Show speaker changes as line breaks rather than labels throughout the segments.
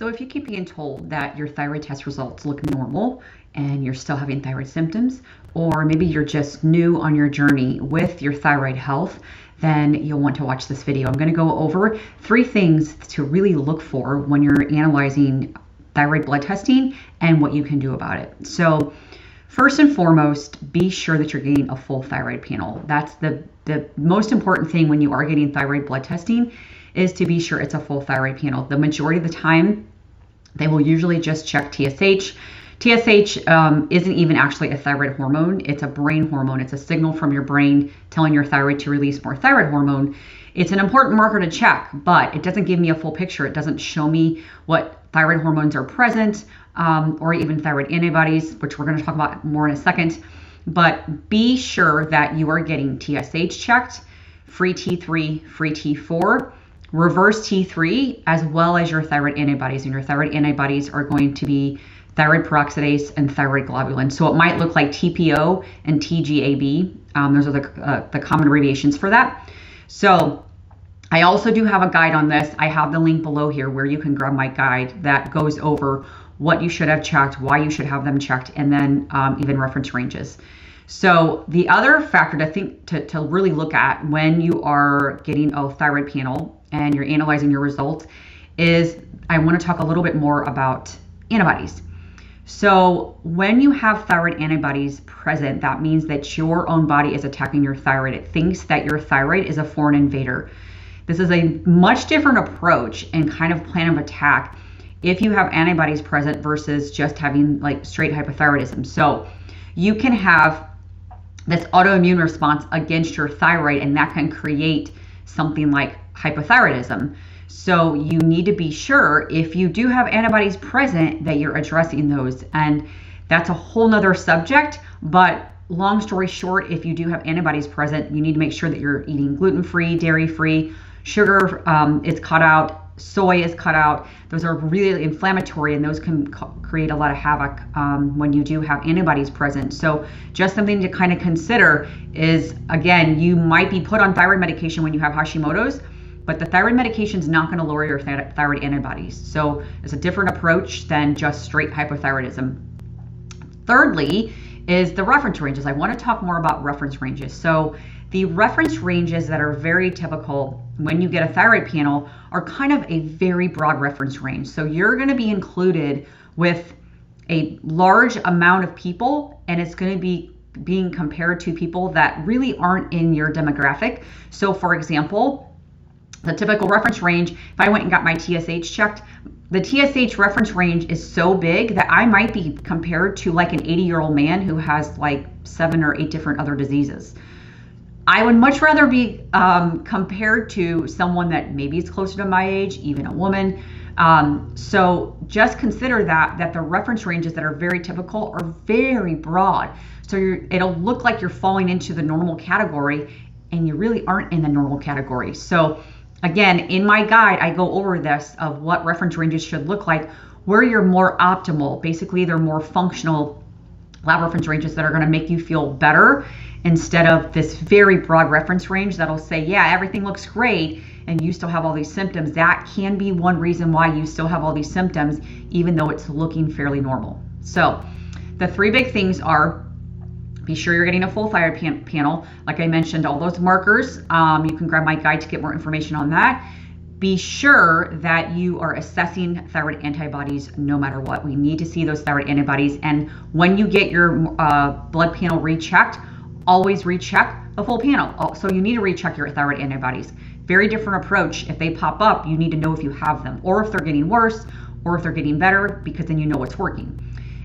So if you keep being told that your thyroid test results look normal and you're still having thyroid symptoms, or maybe you're just new on your journey with your thyroid health, then you'll want to watch this video. I'm going to go over 3 things to really look for when you're analyzing thyroid blood testing and what you can do about it. So first and foremost, be sure that you're getting a full thyroid panel. That's the most important thing when you are getting thyroid blood testing, is to be sure it's a full thyroid panel. The majority of the time, they will usually just check TSH. TSH isn't even actually a thyroid hormone. It's a brain hormone. It's a signal from your brain telling your thyroid to release more thyroid hormone. It's an important marker to check, but it doesn't give me a full picture. It doesn't show me what thyroid hormones are present, or even thyroid antibodies, which we're going to talk about more in a second. But be sure that you are getting TSH checked, free T3, free T4, reverse T3, as well as your thyroid antibodies. And your thyroid antibodies are going to be thyroid peroxidase and thyroid globulin. So it might look like TPO and TGAB. Those are the common abbreviations for that. So I also do have a guide on this. I have the link below here where you can grab my guide that goes over what you should have checked, why you should have them checked, and then even reference ranges. So the other factor to really look at when you are getting a thyroid panel and you're analyzing your results is I want to talk a little bit more about antibodies. So when you have thyroid antibodies present, that means that your own body is attacking your thyroid. It thinks that your thyroid is a foreign invader. This is a much different approach and kind of plan of attack if you have antibodies present versus just having like straight hypothyroidism. So you can have this autoimmune response against your thyroid, and that can create something like hypothyroidism. So you need to be sure if you do have antibodies present that you're addressing those. And that's a whole nother subject, but long story short, if you do have antibodies present, you need to make sure that you're eating gluten-free, dairy-free, sugar is cut out, soy is cut out. Those are really inflammatory, and those can create a lot of havoc when you do have antibodies present. So just something to kind of consider is, again, you might be put on thyroid medication when you have Hashimoto's, but the thyroid medication is not going to lower your thyroid antibodies. So it's a different approach than just straight hypothyroidism. Thirdly is the reference ranges. I want to talk more about reference ranges. So the reference ranges that are very typical when you get a thyroid panel are kind of a very broad reference range. So you're going to be included with a large amount of people, and it's going to be being compared to people that really aren't in your demographic. So for example, the typical reference range, if I went and got my TSH checked, the TSH reference range is so big that I might be compared to like an 80-year-old man who has like 7 or 8 different other diseases. I would much rather be compared to someone that maybe is closer to my age, even a woman. So just consider that the reference ranges that are very typical are very broad. So it'll look like you're falling into the normal category, and you really aren't in the normal category. So again, in my guide, I go over this of what reference ranges should look like, where you're more optimal. Basically, they're more functional lab reference ranges that are going to make you feel better, instead of this very broad reference range that'll say, yeah, everything looks great, and you still have all these symptoms. That can be one reason why you still have all these symptoms, even though it's looking fairly normal. So the 3 big things are: be sure you're getting a full thyroid panel. Like I mentioned, all those markers, you can grab my guide to get more information on that. Be sure that you are assessing thyroid antibodies no matter what. We need to see those thyroid antibodies. And when you get your blood panel rechecked, always recheck the full panel. So you need to recheck your thyroid antibodies. Very different approach. If they pop up, you need to know if you have them, or if they're getting worse, or if they're getting better, because then you know what's working.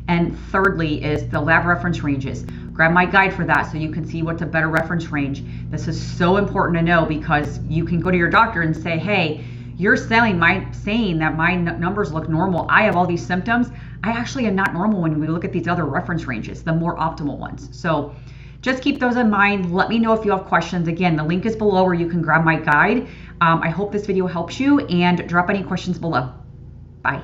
And thirdly is the lab reference ranges. Grab my guide for that so you can see what's a better reference range. This is so important to know, because you can go to your doctor and say, hey, you're saying that my numbers look normal. I have all these symptoms. I actually am not normal when we look at these other reference ranges, the more optimal ones. So just keep those in mind. Let me know if you have questions. Again, the link is below where you can grab my guide. I hope this video helps you, and drop any questions below. Bye.